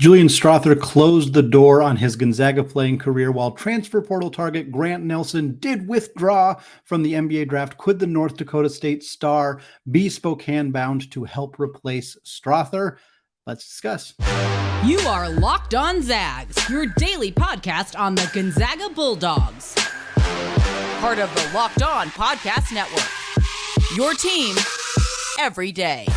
Julian Strawther closed the door on his Gonzaga playing career, while transfer portal target Grant Nelson did withdraw from the NBA draft. Could the North Dakota State star be Spokane-bound to help replace Strawther? Let's discuss. You are Locked On Zags, your daily podcast on the Gonzaga Bulldogs. Part of the Locked On Podcast Network. Your team every day.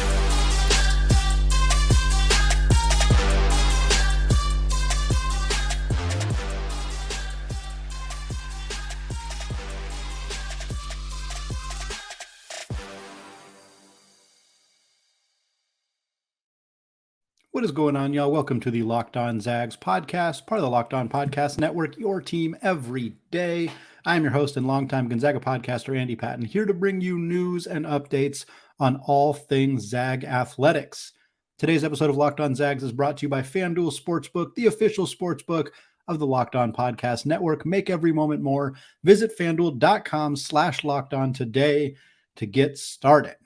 What is going on, y'all? Welcome to the Locked On Zags podcast, part of the Locked On Podcast Network, your team every day. I'm your host and longtime Gonzaga podcaster, Andy Patton, here to bring you news and updates on all things Zag athletics. Today's episode of Locked On Zags is brought to you by FanDuel Sportsbook, the official sportsbook of the Locked On Podcast Network. Make every moment more. Visit FanDuel.com/LockedOn today to get started.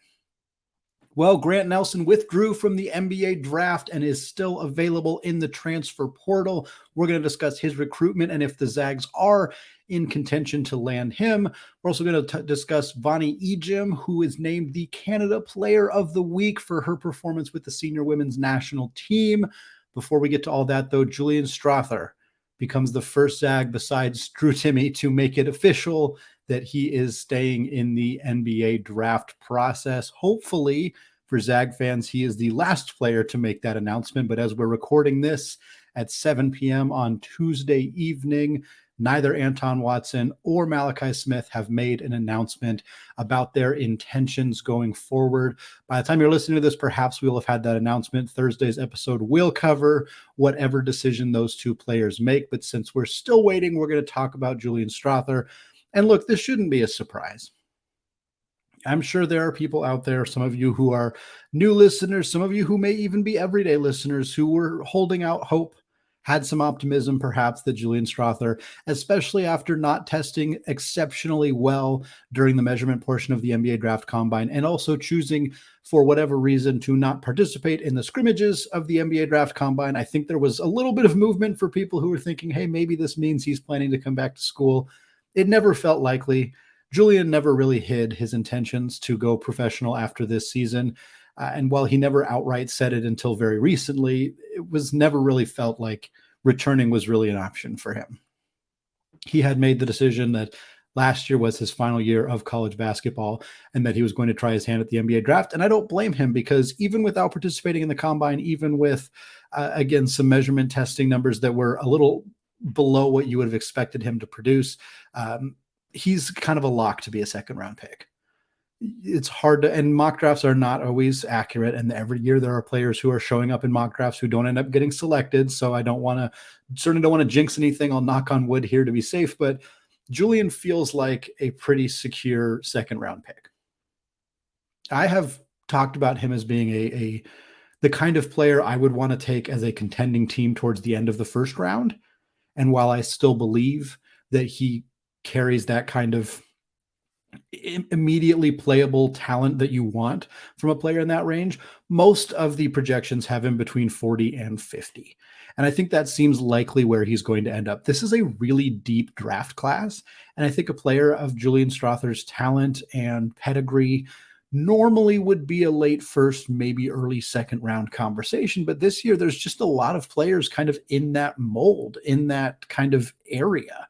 Well, Grant Nelson withdrew from the NBA draft and is still available in the transfer portal. We're going to discuss his recruitment and if the Zags are in contention to land him. We're also going to discuss Yvonne Ejim, who is named the Canada Player of the Week for her performance with the senior women's national team. Before we get to all that, though, Julian Strother becomes the first Zag besides Drew Timme to make it official that he is staying in the NBA draft process. Hopefully, for Zag fans, he is the last player to make that announcement. But as we're recording this at 7 p.m. on Tuesday evening, neither Anton Watson or Malachi Smith have made an announcement about their intentions going forward. By the time you're listening to this, perhaps we will have had that announcement. Thursday's episode will cover whatever decision those two players make. But since we're still waiting, we're going to talk about Julian Strother. And look, this shouldn't be a surprise. I'm sure there are people out there, some of you who are new listeners, some of you who may even be everyday listeners who were holding out hope, had some optimism perhaps that Julian Strother, especially after not testing exceptionally well during the measurement portion of the NBA draft combine and also choosing for whatever reason to not participate in the scrimmages of the NBA draft combine. I think there was a little bit of movement for people who were thinking, hey, maybe this means he's planning to come back to school. It never felt likely. Julian never really hid his intentions to go professional after this season. And while he never outright said it until very recently, it was never really felt like returning was really an option for him. He had made the decision that last year was his final year of college basketball and that he was going to try his hand at the NBA draft. And I don't blame him, because even without participating in the combine, even with, again, some measurement testing numbers that were a little below what you would have expected him to produce, he's kind of a lock to be a second round pick. It's hard to, and mock drafts are not always accurate. And every year there are players who are showing up in mock drafts who don't end up getting selected. So I certainly don't want to jinx anything. I'll knock on wood here to be safe, but Julian feels like a pretty secure second round pick. I have talked about him as being the kind of player I would want to take as a contending team towards the end of the first round. And while I still believe that he carries that kind of immediately playable talent that you want from a player in that range, most of the projections have him between 40 and 50. And I think that seems likely where he's going to end up. This is a really deep draft class. And I think a player of Julian Strother's talent and pedigree normally would be a late first, maybe early second round conversation. But this year, there's just a lot of players kind of in that mold, in that kind of area.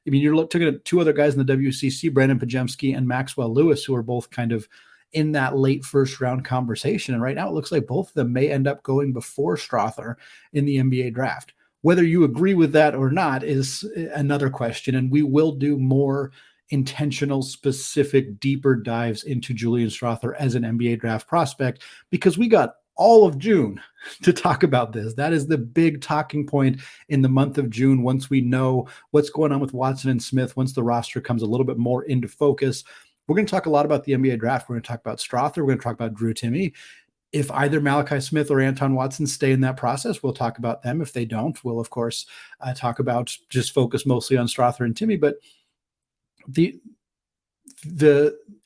I mean, you're looking at two other guys in the WCC, Brandon Pajemski and Maxwell Lewis, who are both kind of in that late first round conversation. And right now it looks like both of them may end up going before Strother in the NBA draft. Whether you agree with that or not is another question. And we will do more intentional, specific, deeper dives into Julian Strother as an NBA draft prospect, because we got all of June to talk about this. That is the big talking point in the month of June. Once we know what's going on with Watson and Smith, once the roster comes a little bit more into focus, we're going to talk a lot about the NBA draft. We're going to talk about Strother. We're going to talk about Drew Timme. If either Malachi Smith or Anton Watson stay in that process, we'll talk about them. If they don't, we'll, of course, talk about just focus mostly on Strother and Timme. But the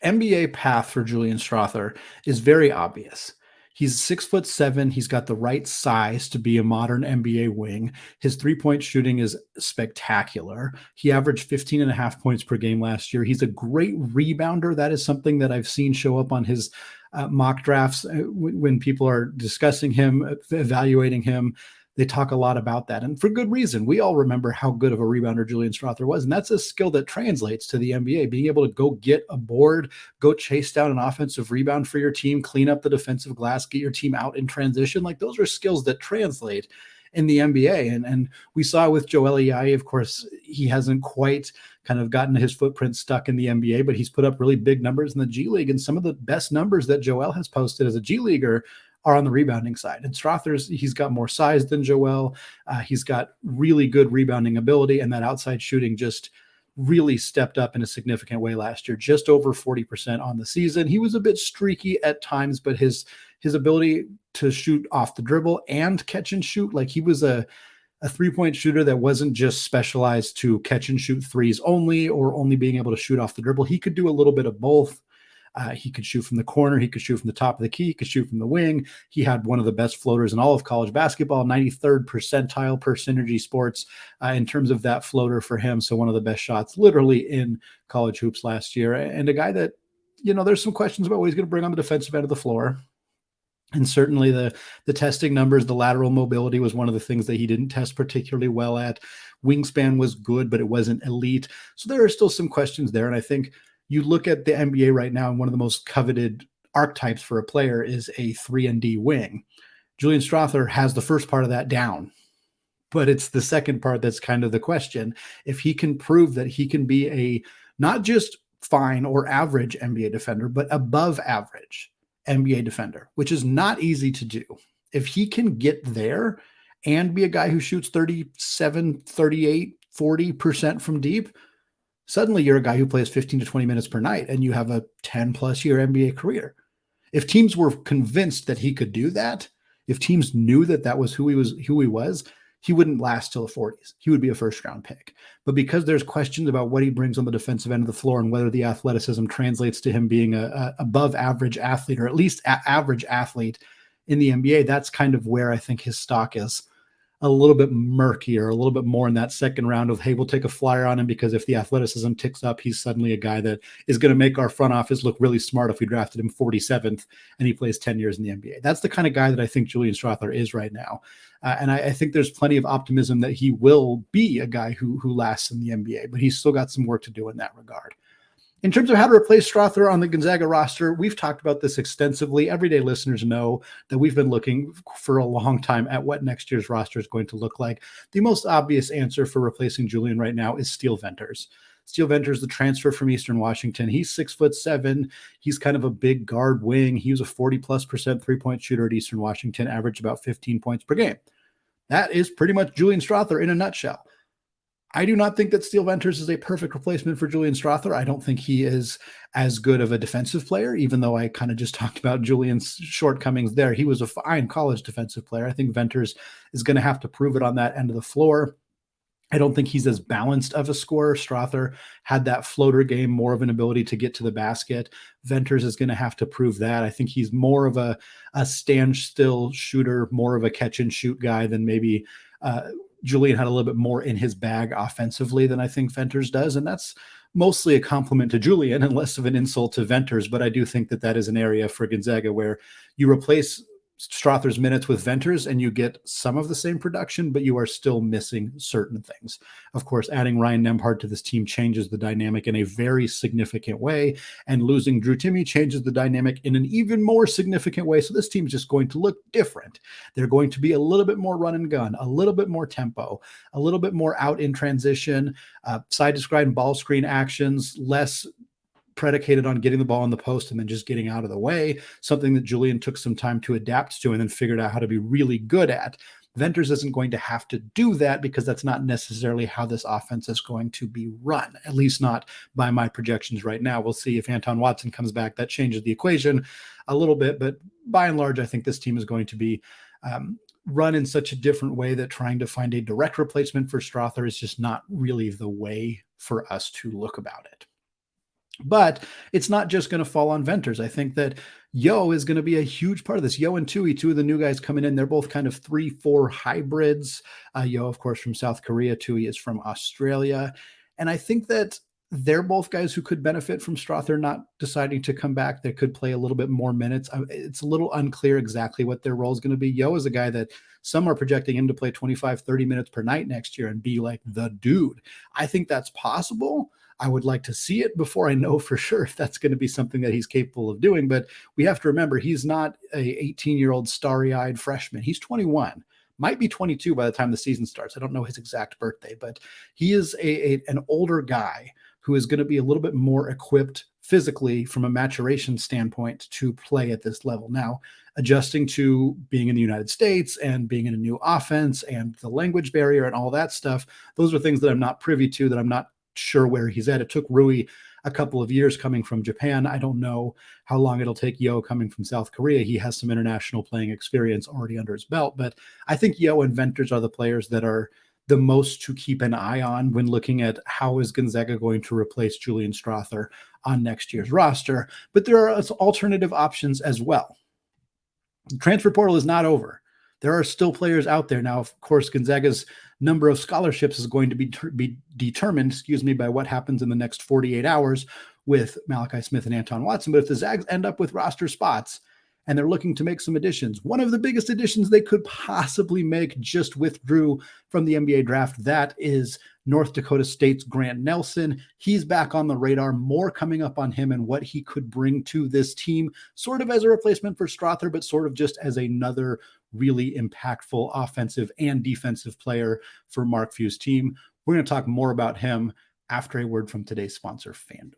NBA path for Julian Strawther is very obvious. He's 6'7". He's got the right size to be a modern NBA wing. His three-point shooting is spectacular. He averaged 15 and a half points per game last year. He's a great rebounder. That is something that I've seen show up on his mock drafts when people are discussing him, evaluating him. They talk a lot about that, and for good reason. We all remember how good of a rebounder Julian Strawther was, and that's a skill that translates to the NBA, being able to go get a board, go chase down an offensive rebound for your team, clean up the defensive glass, get your team out in transition. Like, those are skills that translate in the NBA, and we saw with Joel Ejim. Of course, he hasn't quite kind of gotten his footprint stuck in the NBA, but he's put up really big numbers in the G League, and some of the best numbers that Joel has posted as a G Leaguer are on the rebounding side. And he's got more size than Joel. He's got really good rebounding ability, and that outside shooting just really stepped up in a significant way last year, just over 40% on the season. He was a bit streaky at times, but his ability to shoot off the dribble and catch and shoot, like, he was a three-point shooter that wasn't just specialized to catch and shoot threes only, or only being able to shoot off the dribble. He could do a little bit of both. He could shoot from the corner. He could shoot from the top of the key. He could shoot from the wing. He had one of the best floaters in all of college basketball, 93rd percentile per Synergy Sports in terms of that floater for him. So one of the best shots literally in college hoops last year. And a guy that, there's some questions about what he's going to bring on the defensive end of the floor. And certainly the testing numbers, the lateral mobility was one of the things that he didn't test particularly well at. Wingspan was good, but it wasn't elite. So there are still some questions there. And I think you look at the NBA right now, and one of the most coveted archetypes for a player is a 3-and-D wing. Julian Strother has the first part of that down, but it's the second part that's kind of the question. If he can prove that he can be a not just fine or average NBA defender, but above average NBA defender, which is not easy to do. If he can get there and be a guy who shoots 37, 38, 40% from deep, suddenly you're a guy who plays 15 to 20 minutes per night, and you have a 10-plus year NBA career. If teams were convinced that he could do that, if teams knew that that was who he was, he wouldn't last till the 40s. He would be a first-round pick. But because there's questions about what he brings on the defensive end of the floor and whether the athleticism translates to him being a above-average athlete, or at least average athlete in the NBA, that's kind of where I think his stock is a little bit murkier, a little bit more in that second round of, hey, we'll take a flyer on him because if the athleticism ticks up, he's suddenly a guy that is going to make our front office look really smart if we drafted him 47th and he plays 10 years in the NBA. That's the kind of guy that I think Julian Strawther is right now. And I think there's plenty of optimism that he will be a guy who lasts in the NBA, but he's still got some work to do in that regard. In terms of how to replace Strother on the Gonzaga roster, we've talked about this extensively. Everyday listeners know that we've been looking for a long time at what next year's roster is going to look like. The most obvious answer for replacing Julian right now is Steele Venters. Steele Venters, the transfer from Eastern Washington. He's 6'7". He's kind of a big guard wing. He was a 40+% three-point shooter at Eastern Washington, averaged about 15 points per game. That is pretty much Julian Strother in a nutshell. I do not think that Steele Venters is a perfect replacement for Julian Strawther. I don't think he is as good of a defensive player, even though I kind of just talked about Julian's shortcomings there. He was a fine college defensive player. I think Venters is going to have to prove it on that end of the floor. I don't think he's as balanced of a scorer. Strawther had that floater game, more of an ability to get to the basket. Venters is going to have to prove that. I think he's more of a standstill shooter, more of a catch and shoot guy than maybe Julian had a little bit more in his bag offensively than I think Venters does. And that's mostly a compliment to Julian and less of an insult to Venters. But I do think that that is an area for Gonzaga where you replace Strother's minutes with Venters and you get some of the same production, but you are still missing certain things. Of course, adding Ryan Nembhard to this team changes the dynamic in a very significant way, and losing Drew Timme changes the dynamic in an even more significant way. So this team is just going to look different. They're going to be a little bit more run and gun, a little bit more tempo, a little bit more out in transition, side to side ball screen actions, less predicated on getting the ball in the post and then just getting out of the way, something that Julian took some time to adapt to and then figured out how to be really good at. Venters isn't going to have to do that because that's not necessarily how this offense is going to be run, at least not by my projections right now. We'll see if Anton Watson comes back. That changes the equation a little bit, but by and large, I think this team is going to be run in such a different way that trying to find a direct replacement for Strother is just not really the way for us to look about it. But it's not just going to fall on Venters. I think that Yo is going to be a huge part of this. Yo and Tui, two of the new guys coming in, they're both kind of 3-4 hybrids. Yo, of course, from South Korea. Tui is from Australia. And I think that they're both guys who could benefit from Strother not deciding to come back. They could play a little bit more minutes. It's a little unclear exactly what their role is going to be. Yo is a guy that some are projecting him to play 25, 30 minutes per night next year and be like the dude. I think that's possible. I would like to see it before I know for sure if that's going to be something that he's capable of doing. But we have to remember, he's not a 18-year-old starry-eyed freshman. He's 21, might be 22 by the time the season starts. I don't know his exact birthday, but he is an older guy who is going to be a little bit more equipped physically from a maturation standpoint to play at this level. Now, adjusting to being in the United States and being in a new offense and the language barrier and all that stuff, those are things that I'm not privy to, that I'm not sure where he's at. It took Rui a couple of years coming from Japan. I don't know how long it'll take Yo coming from South Korea. He has some international playing experience already under his belt, but I think Yo and Venters are the players that are the most to keep an eye on when looking at how is Gonzaga going to replace Julian Strawther on next year's roster. But there are alternative options as well. The transfer portal is not over. There are still players out there. Now, of course, Gonzaga's number of scholarships is going to be determined, by what happens in the next 48 hours with Malachi Smith and Anton Watson. But if the Zags end up with roster spots and they're looking to make some additions, one of the biggest additions they could possibly make just withdrew from the NBA draft. That is North Dakota State's Grant Nelson. He's back on the radar. More coming up on him and what he could bring to this team, sort of as a replacement for Strother, but sort of just as another really impactful offensive and defensive player for Mark Few's team. We're going to talk more about him after a word from today's sponsor, FanDuel.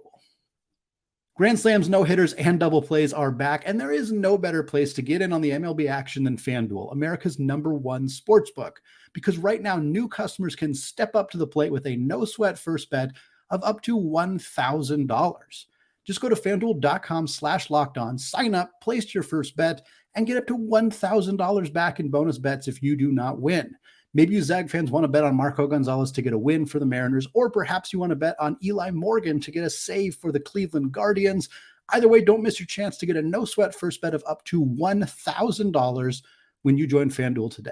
Grand slams, no-hitters, and double plays are back, and there is no better place to get in on the MLB action than FanDuel, America's #1 sportsbook, because right now new customers can step up to the plate with a no-sweat first bet of up to $1,000. Just go to FanDuel.com/lockedon, sign up, place your first bet, and get up to $1,000 back in bonus bets if you do not win. Maybe you Zag fans want to bet on Marco Gonzalez to get a win for the Mariners, or perhaps you want to bet on Eli Morgan to get a save for the Cleveland Guardians. Either way, don't miss your chance to get a no-sweat first bet of up to $1,000 when you join FanDuel today.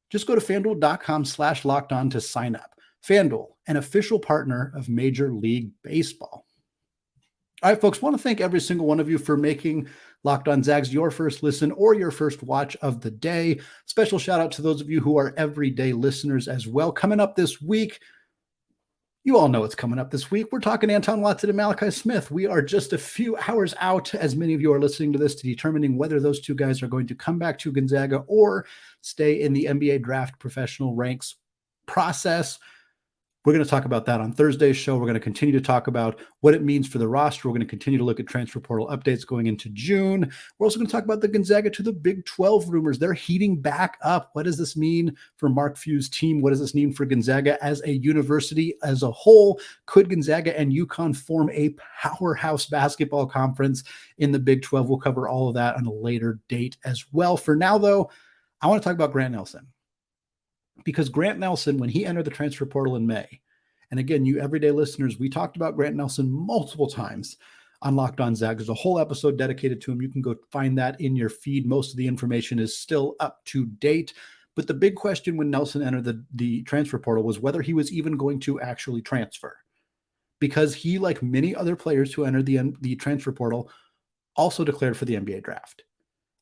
Just go to FanDuel.com/lockedon to sign up. FanDuel, an official partner of Major League Baseball. All right, folks, want to thank every single one of you for making Locked On Zags your first listen or your first watch of the day. Special shout out to those of you who are everyday listeners as well. Coming up this week, you all know what's coming up this week. We're talking Anton Watson and Malachi Smith. We are just a few hours out, as many of you are listening to this, to determining whether those two guys are going to come back to Gonzaga or stay in the NBA draft professional ranks process. We're going to talk about that on Thursday's show. We're going to continue to talk about what it means for the roster. We're going to continue to look at transfer portal updates going into June. We're also going to talk about the Gonzaga to the Big 12 rumors. They're heating back up. What does this mean for Mark Few's team? What does this mean for Gonzaga as a university as a whole? Could Gonzaga and UConn form a powerhouse basketball conference in the Big 12? We'll cover all of that on a later date as well. For now, though, I want to talk about Grant Nelson. Because Grant Nelson, when he entered the transfer portal in May, and again, you everyday listeners, we talked about Grant Nelson multiple times on Locked On Zags. There's a whole episode dedicated to him. You can go find that in your feed. Most of the information is still up to date. But the big question when Nelson entered the transfer portal was whether he was even going to actually transfer. Because he, like many other players who entered the transfer portal, also declared for the NBA draft.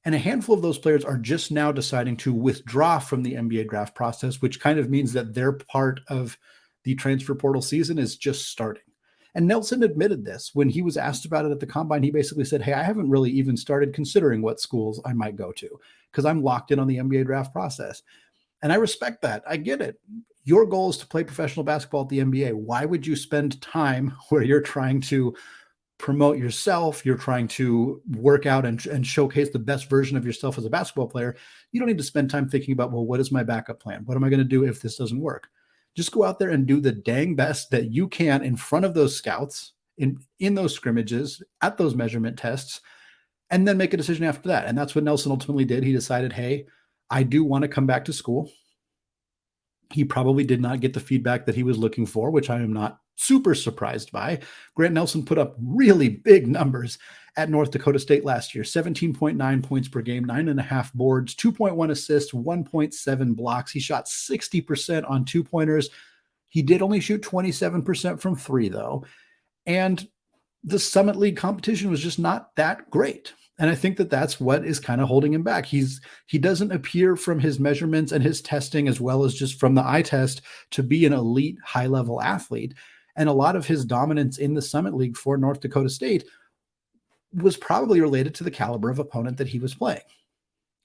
And a handful of those players are just now deciding to withdraw from the NBA draft process, which kind of means that their part of the transfer portal season is just starting. And Nelson admitted this when he was asked about it at the combine. He basically said, hey, I haven't really even started considering what schools I might go to because I'm locked in on the NBA draft process. And I respect that. I get it. Your goal is to play professional basketball at the NBA. Why would you spend time where you're trying to promote yourself, you're trying to work out and showcase the best version of yourself as a basketball player? You don't need to spend time thinking about, well, what is my backup plan? What am I going to do if this doesn't work? Just go out there and do the dang best that you can in front of those scouts, in those scrimmages, at those measurement tests, and then make a decision after that. And that's what Nelson ultimately did. He decided, hey, I do want to come back to school. He probably did not get the feedback that he was looking for, which I am not super surprised by. Grant Nelson put up really big numbers at North Dakota State last year, 17.9 points per game, 9.5 boards, 2.1 assists, 1.7 blocks. He shot 60% on two-pointers. He did only shoot 27% from three, though. And the Summit League competition was just not that great. And I think that that's what is kind of holding him back. He doesn't appear from his measurements and his testing, as well as just from the eye test, to be an elite high-level athlete. And a lot of his dominance in the Summit League for North Dakota State was probably related to the caliber of opponent that he was playing.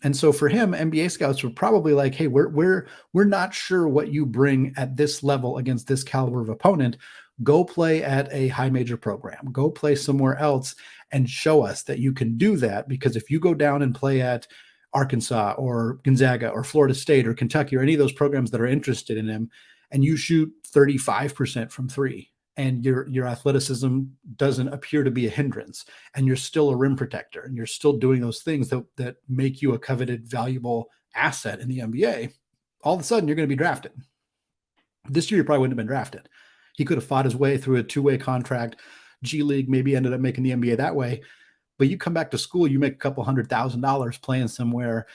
And so for him, NBA scouts were probably like, hey, we're not sure what you bring at this level against this caliber of opponent. Go play at a high major program. Go play somewhere else and show us that you can do that. Because if you go down and play at Arkansas or Gonzaga or Florida State or Kentucky or any of those programs that are interested in him, and you shoot 35% from three, and your athleticism doesn't appear to be a hindrance, and you're still a rim protector, and you're still doing those things that make you a coveted, valuable asset in the NBA, all of a sudden you're going to be drafted. This year, you probably wouldn't have been drafted. He could have fought his way through a two-way contract, G League, maybe ended up making the NBA that way. But you come back to school, you make a couple $100,000 playing somewhere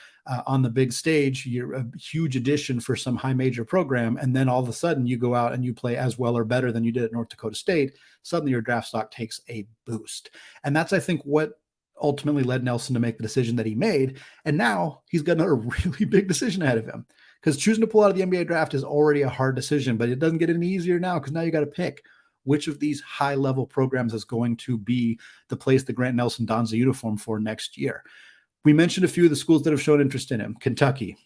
on the big stage. You're a huge addition for some high major program. And then all of a sudden you go out and you play as well or better than you did at North Dakota State. Suddenly your draft stock takes a boost. And that's, I think, what ultimately led Nelson to make the decision that he made. And now he's got another really big decision ahead of him, because choosing to pull out of the NBA draft is already a hard decision, but it doesn't get any easier now, because now you got to pick which of these high-level programs is going to be the place that Grant Nelson dons a uniform for next year. We mentioned a few of the schools that have shown interest in him. Kentucky.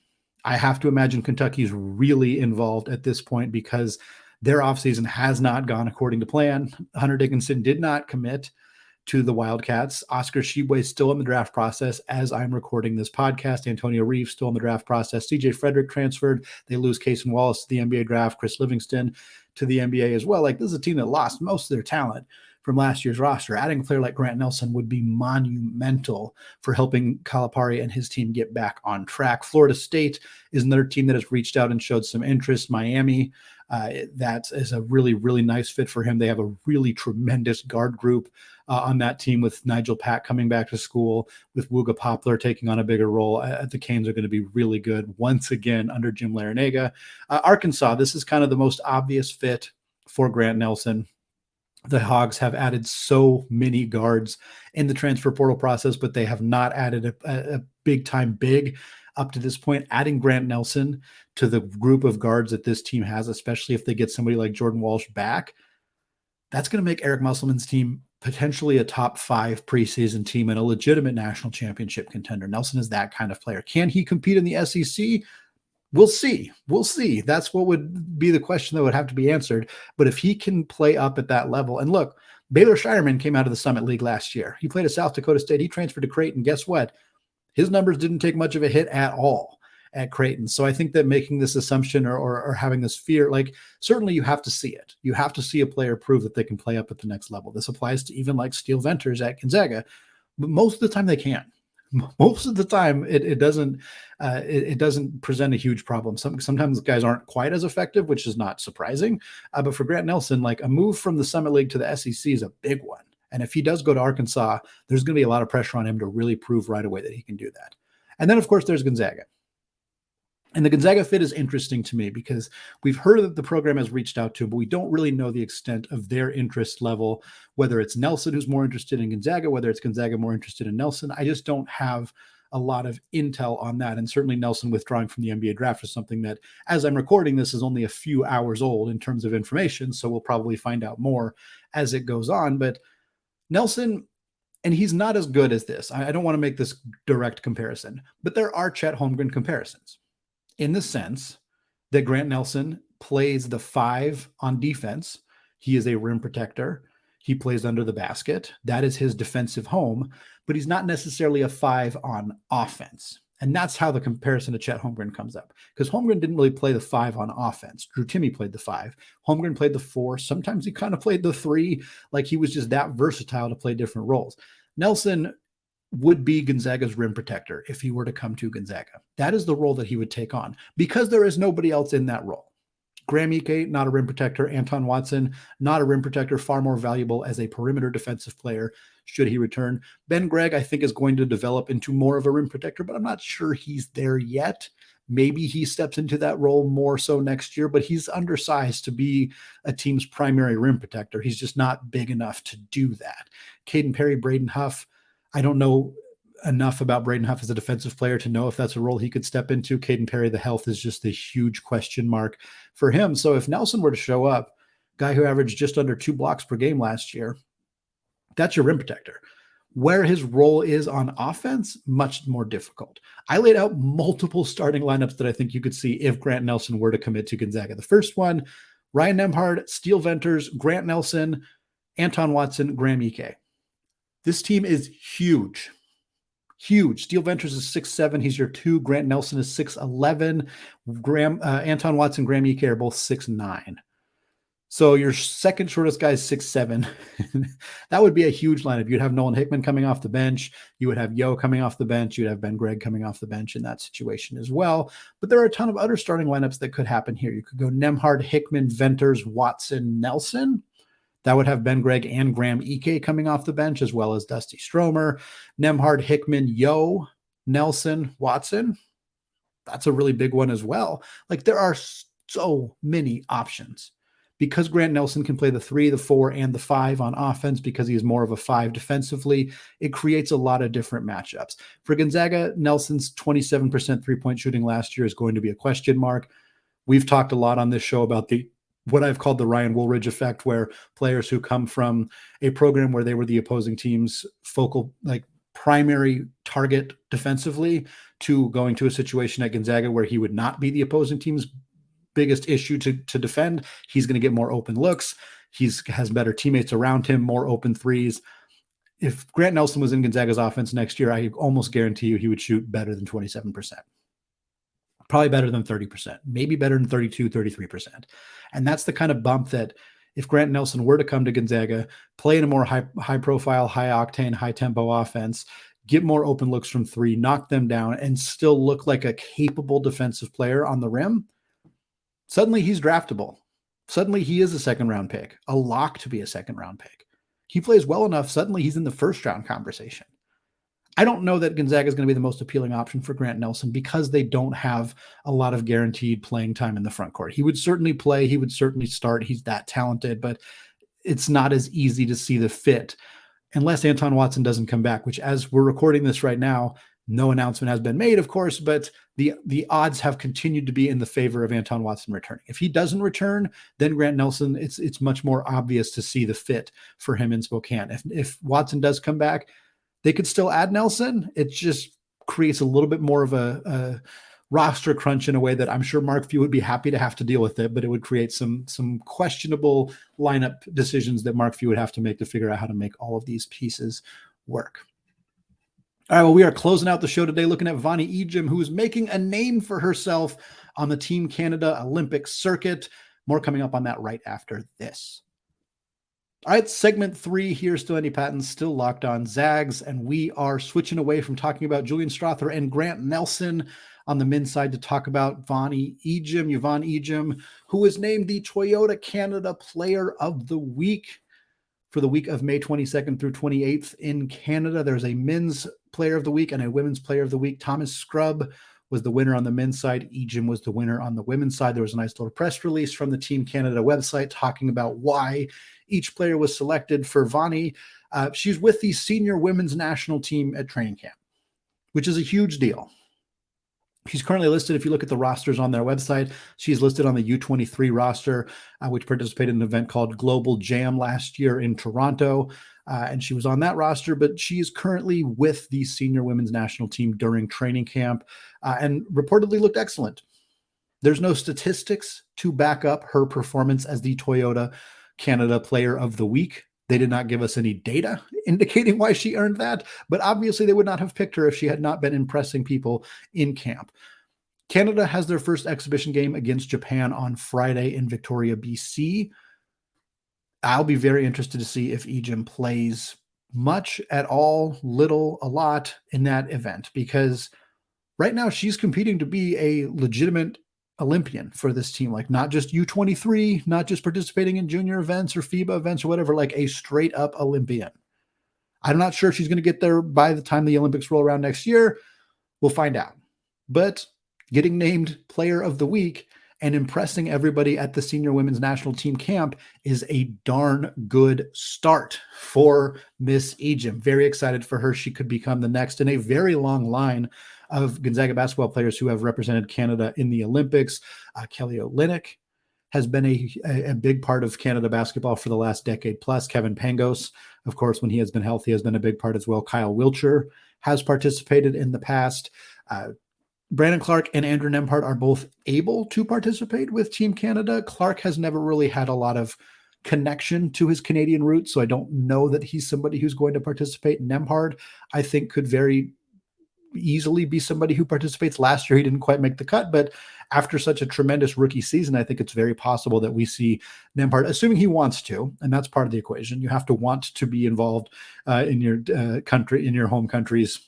I have to imagine Kentucky's really involved at this point, because their offseason has not gone according to plan. Hunter Dickinson did not commit to the Wildcats. Oscar Tshiebwe is still in the draft process as I'm recording this podcast. Antonio Reeves still in the draft process. CJ Frederick transferred. They lose Cason Wallace to the NBA draft. Chris Livingston to the NBA as well. Like, this is a team that lost most of their talent from last year's roster. Adding a player like Grant Nelson would be monumental for helping Calipari and his team get back on track. Florida State is another team that has reached out and showed some interest. Miami, that is a really, really nice fit for him. They have a really tremendous guard group on that team, with Nigel Pack coming back to school, with Wooga Poplar taking on a bigger role. The Canes are going to be really good once again under Jim Larinaga. Arkansas, this is kind of the most obvious fit for Grant Nelson. The Hogs have added so many guards in the transfer portal process, but they have not added a big-time big up to this point. Adding Grant Nelson to the group of guards that this team has, especially if they get somebody like Jordan Walsh back, that's going to make Eric Musselman's team potentially a top 5 preseason team and a legitimate national championship contender. Nelson is that kind of player. Can he compete in the SEC? We'll see. We'll see. That's what would be the question that would have to be answered. But if he can play up at that level, and look, Baylor Shireman came out of the Summit League last year. He played at South Dakota State. He transferred to Creighton. Guess what? His numbers didn't take much of a hit at all at Creighton. So I think that making this assumption or having this fear, like, certainly you have to see it. You have to see a player prove that they can play up at the next level. This applies to even like Steel Venters at Gonzaga, but most of the time they can. Most of the time it doesn't present a huge problem. Sometimes guys aren't quite as effective, which is not surprising. But for Grant Nelson, like, a move from the Summit League to the SEC is a big one. And if he does go to Arkansas, there's going to be a lot of pressure on him to really prove right away that he can do that. And then, of course, there's Gonzaga. And the Gonzaga fit is interesting to me because we've heard that the program has reached out to him, but we don't really know the extent of their interest level, whether it's Nelson who's more interested in Gonzaga, whether it's Gonzaga more interested in Nelson. I just don't have a lot of intel on that. And certainly Nelson withdrawing from the NBA draft is something that, as I'm recording this, is only a few hours old in terms of information. So we'll probably find out more as it goes on. But Nelson, and he's not as good as this. I don't want to make this direct comparison, but there are Chet Holmgren comparisons, in the sense that Grant Nelson plays the 5 on defense. He is a rim protector. He plays under the basket. That is his defensive home, but he's not necessarily a 5 on offense. And that's how the comparison to Chet Holmgren comes up, because Holmgren didn't really play the 5 on offense. Drew Timme played the 5. Holmgren played the 4. Sometimes he kind of played the 3. Like, he was just that versatile to play different roles. Nelson would be Gonzaga's rim protector if he were to come to Gonzaga. That is the role that he would take on, because there is nobody else in that role. Graham Ike, not a rim protector. Anton Watson, not a rim protector, far more valuable as a perimeter defensive player should he return. Ben Gregg, I think, is going to develop into more of a rim protector, but I'm not sure he's there yet. Maybe he steps into that role more so next year, but he's undersized to be a team's primary rim protector. He's just not big enough to do that. Caden Perry, Braden Huff, I don't know enough about Braden Huff as a defensive player to know if that's a role he could step into. Caden Perry, the health is just a huge question mark for him. So if Nelson were to show up, guy who averaged just under 2 blocks per game last year, that's your rim protector. Where his role is on offense, much more difficult. I laid out multiple starting lineups that I think you could see if Grant Nelson were to commit to Gonzaga. The first one, Ryan Nembhard, Steele Venters, Grant Nelson, Anton Watson, Graham Ike. This team is huge. Huge. Steele Venters is 6'7". He's your 2. Grant Nelson is 6'11". Anton Watson, Graham Ike are both 6'9". So your second shortest guy is 6'7". That would be a huge lineup. You'd have Nolan Hickman coming off the bench. You would have Yo coming off the bench. You'd have Ben Gregg coming off the bench in that situation as well. But there are a ton of other starting lineups that could happen here. You could go Nembhard, Hickman, Venters, Watson, Nelson. That would have Ben Gregg and Graham Ike coming off the bench, as well as Dusty Stromer. Nembhard, Hickman, Yo, Nelson, Watson. That's a really big one as well. Like, there are so many options. Because Grant Nelson can play the 3, the 4, and the 5 on offense, because he is more of a 5 defensively, it creates a lot of different matchups. For Gonzaga, Nelson's 27% three-point shooting last year is going to be a question mark. We've talked a lot on this show about what I've called the Ryan Woolridge effect, where players who come from a program where they were the opposing team's primary target defensively to going to a situation at Gonzaga where he would not be the opposing team's biggest issue to defend. He's going to get more open looks. Has better teammates around him, more open threes. If Grant Nelson was in Gonzaga's offense next year, I almost guarantee you he would shoot better than 27%. Probably better than 30%, maybe better than 32, 33%. And that's the kind of bump that if Grant Nelson were to come to Gonzaga, play in a more high profile, high octane, high tempo offense, get more open looks from 3, knock them down, and still look like a capable defensive player on the rim, suddenly he's draftable. Suddenly he is a second-round pick, a lock to be a second-round pick. He plays well enough, suddenly he's in the first-round conversation. I don't know that Gonzaga is going to be the most appealing option for Grant Nelson because they don't have a lot of guaranteed playing time in the front court. He would certainly play. He would certainly start. He's that talented, but it's not as easy to see the fit unless Anton Watson doesn't come back, which, as we're recording this right now, no announcement has been made, of course, but the odds have continued to be in the favor of Anton Watson returning. If he doesn't return, then Grant Nelson, it's much more obvious to see the fit for him in Spokane. If Watson does come back, they could still add Nelson. It just creates a little bit more of a roster crunch in a way that I'm sure Mark Few would be happy to have to deal with it, but it would create some questionable lineup decisions that Mark Few would have to make to figure out how to make all of these pieces work. All right, well, we are closing out the show today looking at Yvonne Ejim, who is making a name for herself on the Team Canada Olympic circuit. More coming up on that right after this. All right, segment 3 here, still Andy Patton, still locked on Zags, and we are switching away from talking about Julian Strawther and Grant Nelson on the men's side to talk about Yvonne Ejim, who was named the Toyota Canada Player of the Week for the week of May 22nd through 28th in Canada. There's a men's player of the week and a women's player of the week. Thomas Scrubb was the winner on the men's side. Ejim was the winner on the women's side. There was a nice little press release from the Team Canada website talking about why each player was selected for Yvonne. She's with the senior women's national team at training camp, which is a huge deal. She's currently listed, if you look at the rosters on their website, she's listed on the U23 roster, which participated in an event called Global Jam last year in Toronto. And she was on that roster, but she is currently with the senior women's national team during training camp and reportedly looked excellent. There's no statistics to back up her performance as the Toyota Canada Player of the Week. They did not give us any data indicating why she earned that, but obviously they would not have picked her if she had not been impressing people in camp. Canada has their first exhibition game against Japan on Friday in Victoria, BC. I'll be very interested to see if Ejim plays much, at all, little, a lot in that event, because right now she's competing to be a legitimate Olympian for this team, like not just U23, not just participating in junior events or FIBA events or whatever, like a straight up Olympian. I'm not sure if she's going to get there by the time the Olympics roll around next year. We'll find out. But getting named Player of the Week and impressing everybody at the senior women's national team camp is a darn good start for Miss Ejim. Very excited for her. She could become the next in a very long line of Gonzaga basketball players who have represented Canada in the Olympics. Kelly Olynyk has been a big part of Canada basketball for the last decade plus. Kevin Pangos, of course, when he has been healthy, has been a big part as well. Kyle Wiltshire has participated in the past. Brandon Clark and Andrew Nembhard are both able to participate with Team Canada. Clark has never really had a lot of connection to his Canadian roots, so I don't know that he's somebody who's going to participate. Nembhard, I think, could very easily be somebody who participates. Last year, he didn't quite make the cut, but after such a tremendous rookie season, I think it's very possible that we see Nembhard, assuming he wants to, and that's part of the equation. You have to want to be involved in your country, in your home country's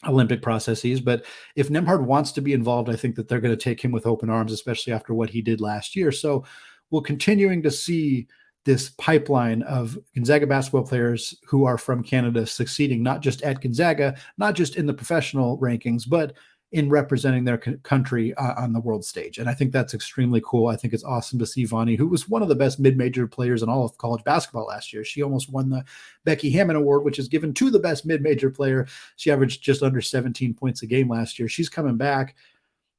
Olympic processes. But if Nembhard wants to be involved, I think that they're going to take him with open arms, especially after what he did last year. So we're continuing to see this pipeline of Gonzaga basketball players who are from Canada succeeding, not just at Gonzaga, not just in the professional rankings, but in representing their country on the world stage. And I think that's extremely cool. I think it's awesome to see Yvonne, who was one of the best mid-major players in all of college basketball last year. She almost won the Becky Hammon Award, which is given to the best mid-major player. She averaged just under 17 points a game last year. She's coming back.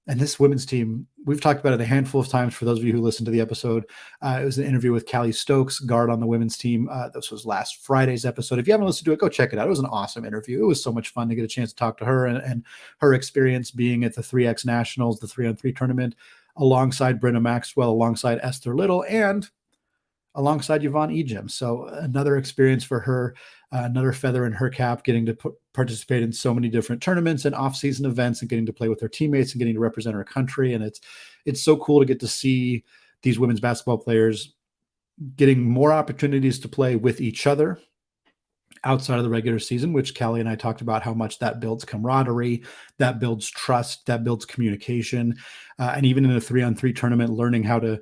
And this women's team, we've talked about it a handful of times for those of you who listened to the episode. It was an interview with Callie Stokes, guard on the women's team. This was last Friday's episode. If you haven't listened to it, go check it out. It was an awesome interview. It was so much fun to get a chance to talk to her and her experience being at the 3X Nationals, the 3-on-3 tournament, alongside Brenda Maxwell, alongside Esther Little, and alongside Yvonne Ejim. So another experience for her, another feather in her cap, getting to participate in so many different tournaments and off-season events and getting to play with her teammates and getting to represent her country. And it's so cool to get to see these women's basketball players getting more opportunities to play with each other outside of the regular season, which Callie and I talked about how much that builds camaraderie, that builds trust, that builds communication. And even in a 3-on-3 tournament, learning how to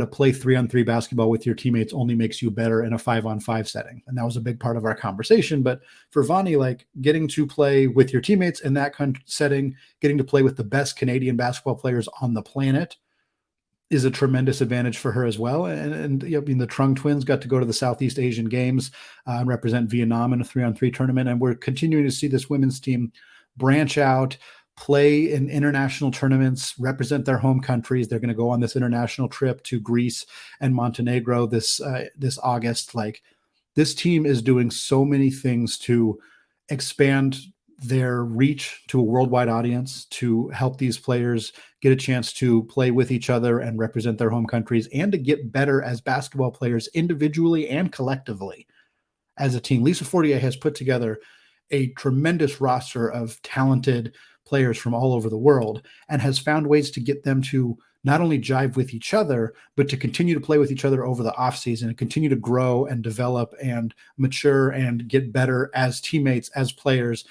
play 3-on-3 basketball with your teammates only makes you better in a 5-on-5 setting. And that was a big part of our conversation. But for Vonnie, like getting to play with your teammates in that setting, getting to play with the best Canadian basketball players on the planet is a tremendous advantage for her as well. And you know, I mean, the Trung twins got to go to the Southeast Asian Games and represent Vietnam in a 3-on-3 tournament. And we're continuing to see this women's team branch out, play in international tournaments, represent their home countries. They're going to go on this international trip to Greece and Montenegro this August. Like, this team is doing so many things to expand their reach to a worldwide audience, to help these players get a chance to play with each other and represent their home countries, and to get better as basketball players individually and collectively as a team. Lisa Fortier has put together a tremendous roster of talented players from all over the world and has found ways to get them to not only jive with each other, but to continue to play with each other over the offseason and continue to grow and develop and mature and get better as teammates, as players.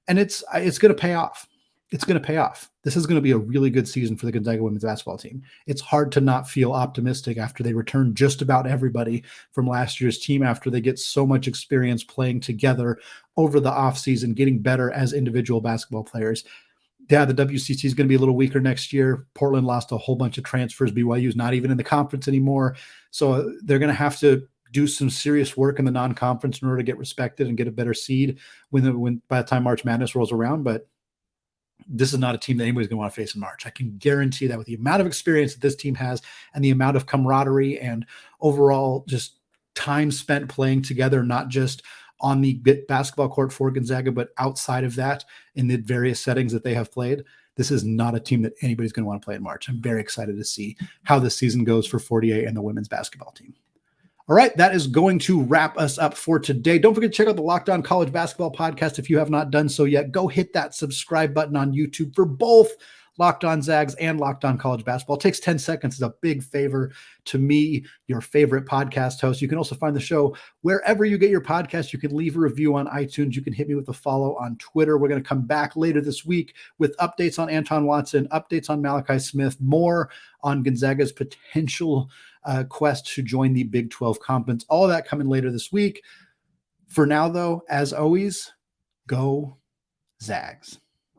And it's going to pay off. It's going to pay off. This is going to be a really good season for the Gonzaga women's basketball team. It's hard to not feel optimistic after they return just about everybody from last year's team, after they get so much experience playing together over the offseason, getting better as individual basketball players. Yeah, the WCC is going to be a little weaker next year. Portland lost a whole bunch of transfers. BYU's not even in the conference anymore. So they're going to have to do some serious work in the non-conference in order to get respected and get a better seed when by the time March Madness rolls around. But this is not a team that anybody's going to want to face in March. I can guarantee that with the amount of experience that this team has and the amount of camaraderie and overall just time spent playing together, not just on the basketball court for Gonzaga, but outside of that in the various settings that they have played, this is not a team that anybody's going to want to play in March. I'm very excited to see how this season goes for Fortier and the women's basketball team. All right, that is going to wrap us up for today. Don't forget to check out the Locked On College Basketball Podcast. If you have not done so yet, go hit that subscribe button on YouTube for both Locked On Zags and Locked On College Basketball. It takes 10 seconds. It's a big favor to me, your favorite podcast host. You can also find the show wherever you get your podcast. You can leave a review on iTunes. You can hit me with a follow on Twitter. We're going to come back later this week with updates on Anton Watson, updates on Malachi Smith, more on Gonzaga's potential quest to join the Big 12 Conference. All of that coming later this week. For now, though, as always, go Zags.